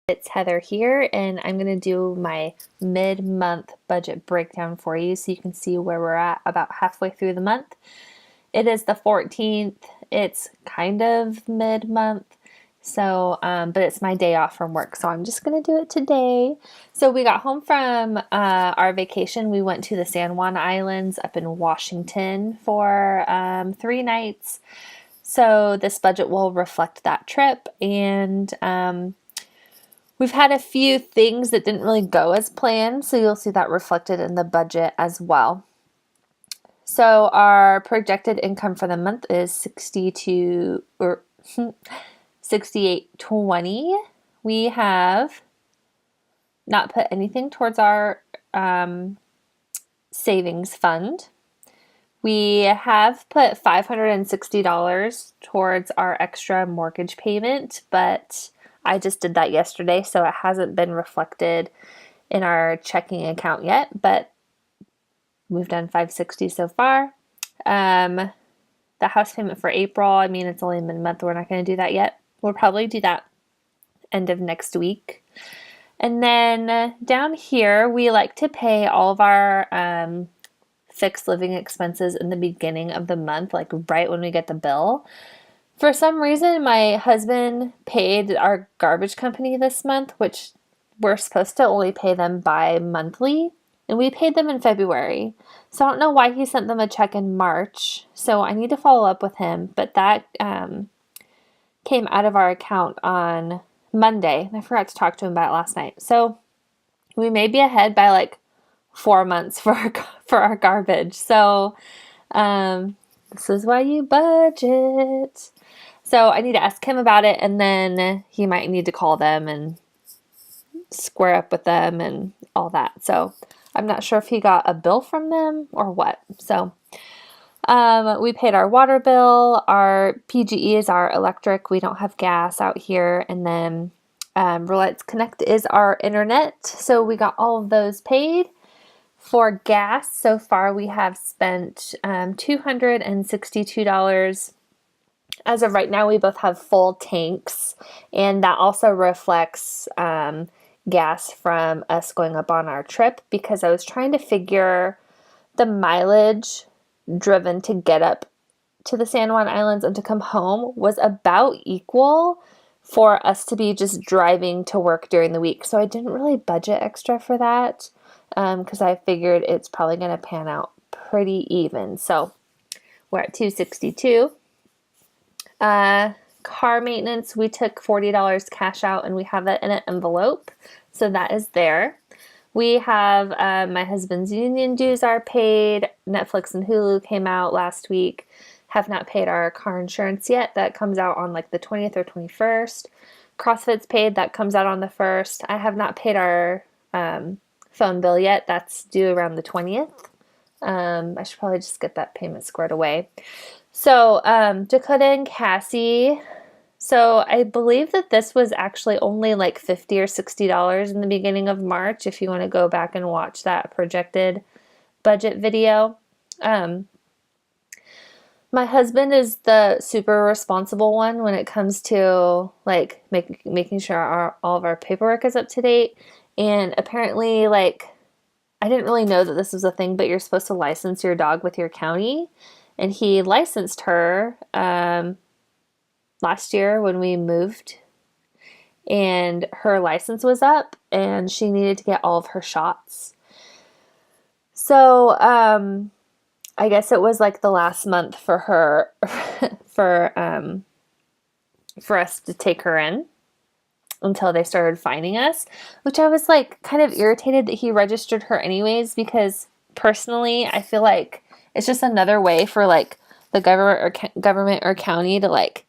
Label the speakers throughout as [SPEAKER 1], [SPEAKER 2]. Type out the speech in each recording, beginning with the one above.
[SPEAKER 1] It's Heather here, and I'm going to do my mid-month budget breakdown for you so you can see where we're at about halfway through the month. It is the 14th. It's kind of mid-month, so but it's my day off from work, so I'm just going to do it today. So we got home from our vacation. We went to the San Juan Islands up in Washington for 3 nights. So this budget will reflect that trip, and we've had a few things that didn't really go as planned, so you'll see that reflected in the budget as well. So our projected income for the month is 68.20. We have not put anything towards our savings fund. We have put $560 towards our extra mortgage payment, but I just did that yesterday, so it hasn't been reflected in our checking account yet, but we've done $560 so far. The house payment for April, I mean, it's only mid-month. We're not going to do that yet. We'll probably do that end of next week. And then down here, we like to pay all of our fixed living expenses in the beginning of the month, like right when we get the bill. For some reason, my husband paid our garbage company this month, which we're supposed to only pay them bi-monthly, and we paid them in February. So I don't know why he sent them a check in March, so I need to follow up with him, but that came out of our account on Monday, and I forgot to talk to him about it last night. So we may be ahead by like 4 months for our garbage. So this is why you budget. So I need to ask him about it, and then he might need to call them and square up with them and all that. So I'm not sure if he got a bill from them or what. So we paid our water bill. Our PGE is our electric. We don't have gas out here. And then Reliance Connect is our internet. So we got all of those paid. For gas, so far we have spent $262. As of right now, we both have full tanks, and that also reflects gas from us going up on our trip, because I was trying to figure the mileage driven to get up to the San Juan Islands and to come home was about equal for us to be just driving to work during the week. So I didn't really budget extra for that because I figured it's probably going to pan out pretty even. So we're at $262. Car maintenance, we took $40 cash out, and we have it in an envelope, so that is there. We have my husband's union dues are paid. Netflix and Hulu came out last week. Have not paid our car insurance yet. That comes out on like the 20th or 21st. CrossFit's paid. That comes out on the 1st. I have not paid our phone bill yet. That's due around the 20th. I should probably just get that payment squared away. So Dakota and Cassie, so I believe that this was actually only like $50 or $60 in the beginning of March, if you want to go back and watch that projected budget video. My husband is the super responsible one when it comes to like making sure all of our paperwork is up to date. And apparently, like, I didn't really know that this was a thing, but you're supposed to license your dog with your county. And he licensed her last year when we moved, and her license was up, and she needed to get all of her shots. So I guess it was like the last month for her for us to take her in until they started fining us, which I was like kind of irritated that he registered her anyways, because personally I feel like it's just another way for like the government or county to like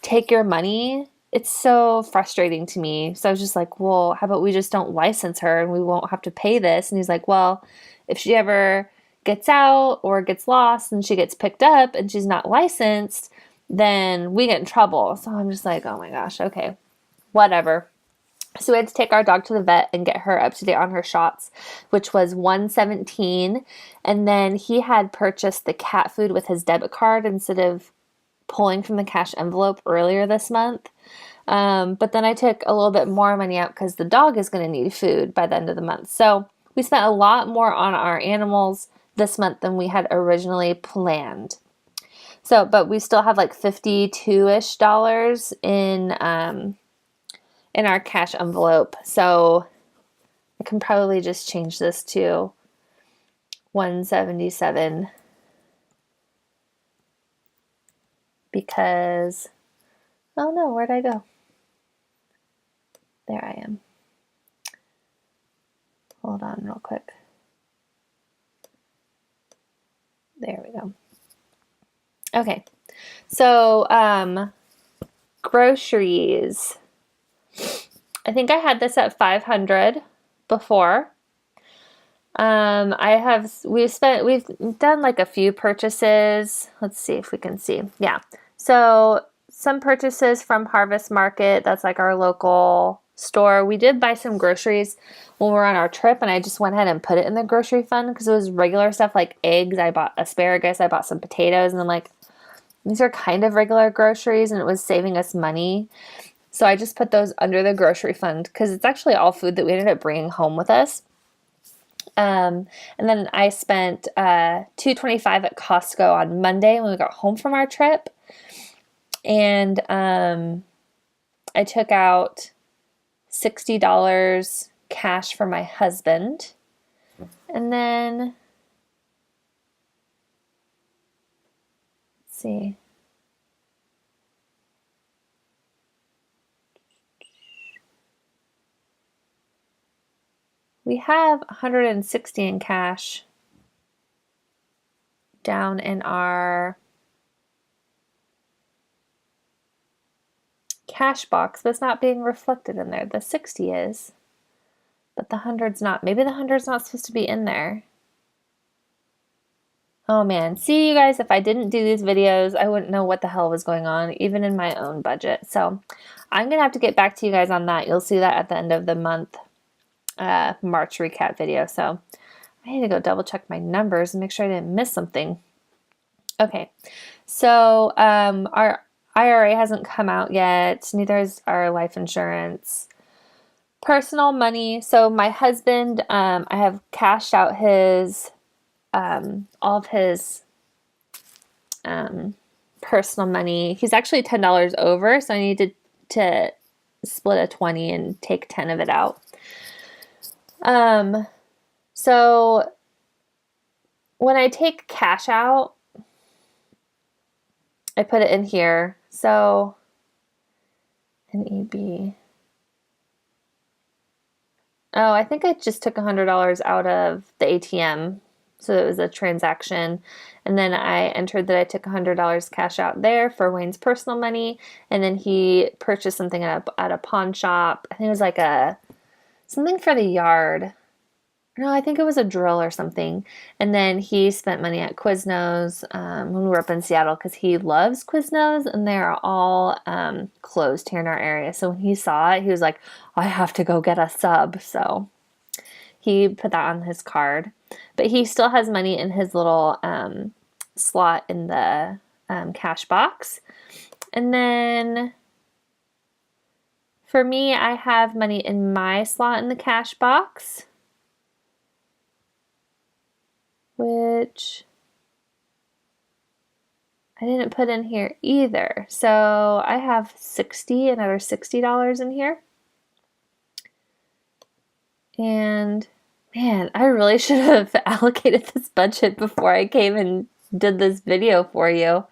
[SPEAKER 1] take your money. It's so frustrating to me. So I was just like, well, how about we just don't license her and we won't have to pay this? And he's like, well, if she ever gets out or gets lost and she gets picked up and she's not licensed, then we get in trouble. So I'm just like, oh my gosh, okay, whatever. So we had to take our dog to the vet and get her up to date on her shots, which was $117. And then he had purchased the cat food with his debit card instead of pulling from the cash envelope earlier this month. But then I took a little bit more money out because the dog is going to need food by the end of the month. So we spent a lot more on our animals this month than we had originally planned. So, but we still have like $52-ish in our cash envelope. So I can probably just change this to 177 because, oh no, where'd I go? There I am. Hold on real quick. There we go. Okay. So, groceries. I think I had this at 500 before. We've done like a few purchases. Let's see if we can see. Yeah. So some purchases from Harvest Market. That's like our local store. We did buy some groceries when we were on our trip, and I just went ahead and put it in the grocery fund because it was regular stuff like eggs. I bought asparagus. I bought some potatoes, and I'm like, these are kind of regular groceries, and it was saving us money. So I just put those under the grocery fund because it's actually all food that we ended up bringing home with us. And then I spent $2.25 at Costco on Monday when we got home from our trip. And I took out $60 cash for my husband. And then, let's see. We have 160 in cash down in our cash box, but it's not being reflected in there. The 60 is, but the 100's not. Maybe the 100's not supposed to be in there. Oh man, see you guys, if I didn't do these videos, I wouldn't know what the hell was going on, even in my own budget. So I'm gonna have to get back to you guys on that. You'll see that at the end of the month. March recap video. So I need to go double check my numbers and make sure I didn't miss something. Okay, so our IRA hasn't come out yet. Neither is our life insurance. Personal money. So my husband, I have cashed out his all of his personal money. He's actually $10 over, so I need to split a 20 and take 10 of it out. So when I take cash out, I put it in here. So NEB. Oh, I think I just took $100 out of the ATM. So it was a transaction. And then I entered that I took $100 cash out there for Wayne's personal money. And then he purchased something at a pawn shop. I think it was like something for the yard. No, I think it was a drill or something. And then he spent money at Quiznos when we were up in Seattle because he loves Quiznos and they're all closed here in our area. So when he saw it, he was like, I have to go get a sub. So he put that on his card. But he still has money in his little slot in the cash box. And then for me, I have money in my slot in the cash box, which I didn't put in here either. So I have another $60 in here. And man, I really should have allocated this budget before I came and did this video for you.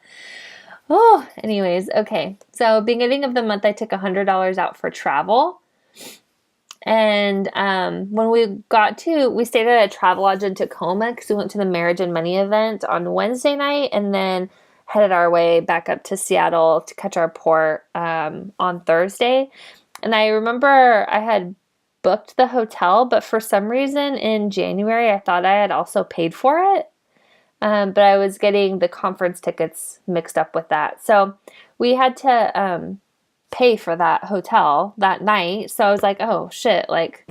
[SPEAKER 1] Oh, anyways, okay. So beginning of the month, I took $100 out for travel. And when we stayed at a travel lodge in Tacoma because we went to the Marriage and Money event on Wednesday night and then headed our way back up to Seattle to catch our port on Thursday. And I remember I had booked the hotel, but for some reason in January, I thought I had also paid for it. But I was getting the conference tickets mixed up with that. So we had to pay for that hotel that night. So I was like, oh shit, like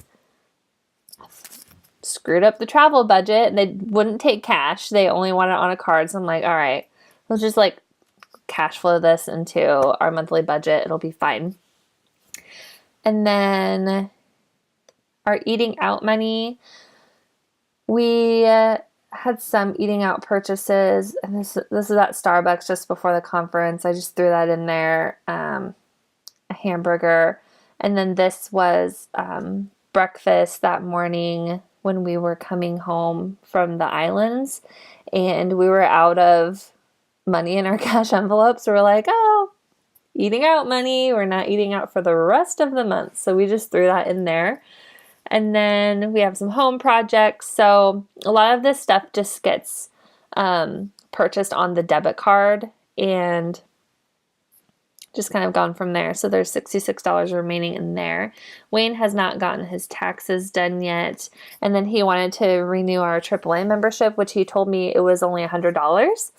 [SPEAKER 1] screwed up the travel budget. And they wouldn't take cash. They only wanted it on a card. So I'm like, all right, let's just like cash flow this into our monthly budget. It'll be fine. And then our eating out money, we had some eating out purchases. And this is at Starbucks just before the conference. I just threw that in there. A hamburger. And then this was breakfast that morning when we were coming home from the islands. And we were out of money in our cash envelopes. We're like, oh, eating out money. We're not eating out for the rest of the month. So we just threw that in there. And then we have some home projects. So a lot of this stuff just gets purchased on the debit card and just kind of gone from there. So there's $66 remaining in there. Wayne has not gotten his taxes done yet. And then he wanted to renew our AAA membership, which he told me it was only $100.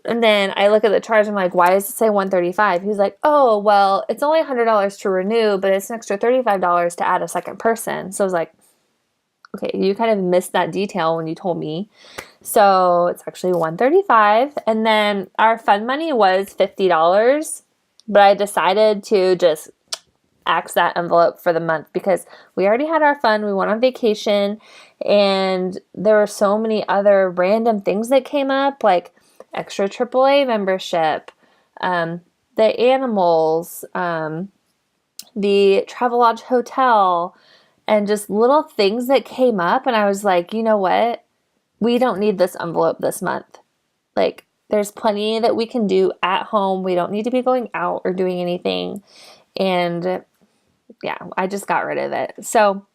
[SPEAKER 1] And then I look at the charge, I'm like, why does it say $135? He's like, oh, well, it's only $100 to renew, but it's an extra $35 to add a second person. So I was like, okay, you kind of missed that detail when you told me. So it's actually $135. And then our fund money was $50, but I decided to just axe that envelope for the month because we already had our fun. We went on vacation and there were so many other random things that came up, like extra AAA membership, the animals, the Travelodge hotel, and just little things that came up. And I was like, you know what? We don't need this envelope this month. Like, there's plenty that we can do at home. We don't need to be going out or doing anything. And yeah, I just got rid of it. So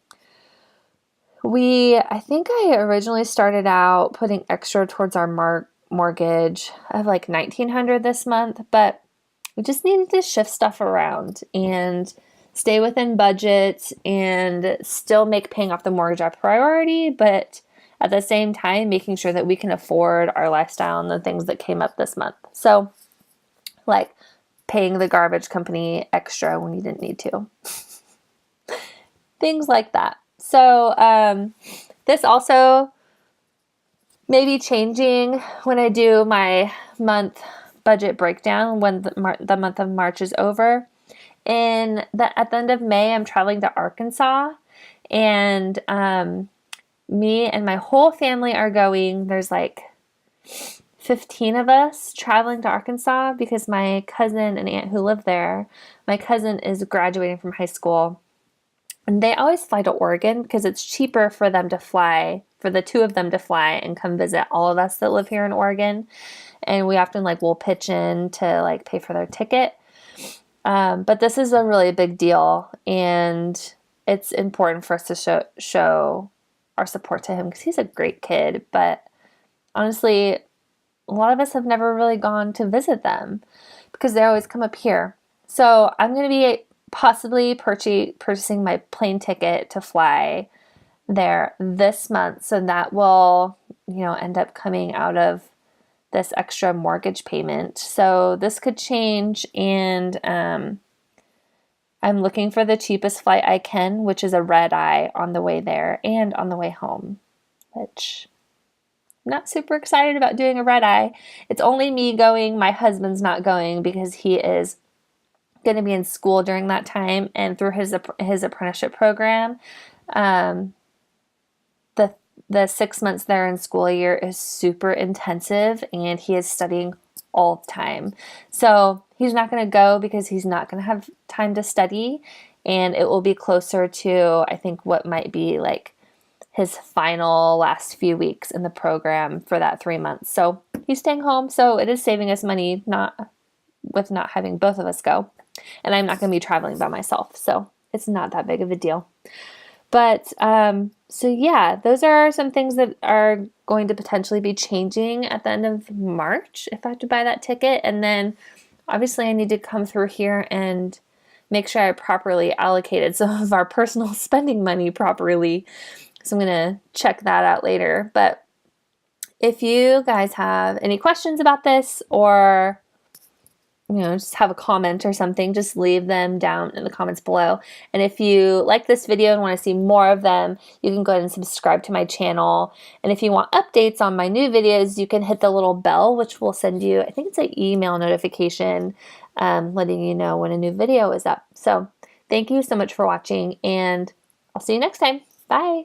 [SPEAKER 1] I think I originally started out putting extra towards our mortgage of like $1,900 this month, but we just needed to shift stuff around and stay within budget and still make paying off the mortgage a priority, but at the same time, making sure that we can afford our lifestyle and the things that came up this month. So like paying the garbage company extra when you didn't need to. Things like that. So this also may be changing when I do my month budget breakdown when the month of March is over. At the end of May, I'm traveling to Arkansas, and me and my whole family are going. There's like 15 of us traveling to Arkansas because my cousin and aunt who live there, my cousin is graduating from high school. And they always fly to Oregon because it's cheaper for them to fly, for the two of them to fly and come visit all of us that live here in Oregon. And we often will pitch in to pay for their ticket. But this is a really big deal, and it's important for us to show our support to him because he's a great kid. But honestly, a lot of us have never really gone to visit them because they always come up here. So I'm going to be possibly purchasing my plane ticket to fly there this month. So that will, end up coming out of this extra mortgage payment. So this could change, and I'm looking for the cheapest flight I can, which is a red eye on the way there and on the way home, which I'm not super excited about doing a red eye. It's only me going. My husband's not going because he is going to be in school during that time, and through his apprenticeship program, the 6 months there in school year is super intensive, and he is studying all the time. So he's not going to go because he's not going to have time to study, and it will be closer to, I think, what might be his final last few weeks in the program for that 3 months. So he's staying home, so it is saving us money not having both of us go. And I'm not going to be traveling by myself, so it's not that big of a deal. But, so yeah, those are some things that are going to potentially be changing at the end of March if I have to buy that ticket. And then obviously I need to come through here and make sure I properly allocated some of our personal spending money properly. So I'm going to check that out later. But if you guys have any questions about this, or just have a comment or something, just leave them down in the comments below. And if you like this video and want to see more of them, you can go ahead and subscribe to my channel. And if you want updates on my new videos, you can hit the little bell, which will send you, I think it's an email notification, letting you know when a new video is up. So Thank you so much for watching, and I'll see you next time. Bye.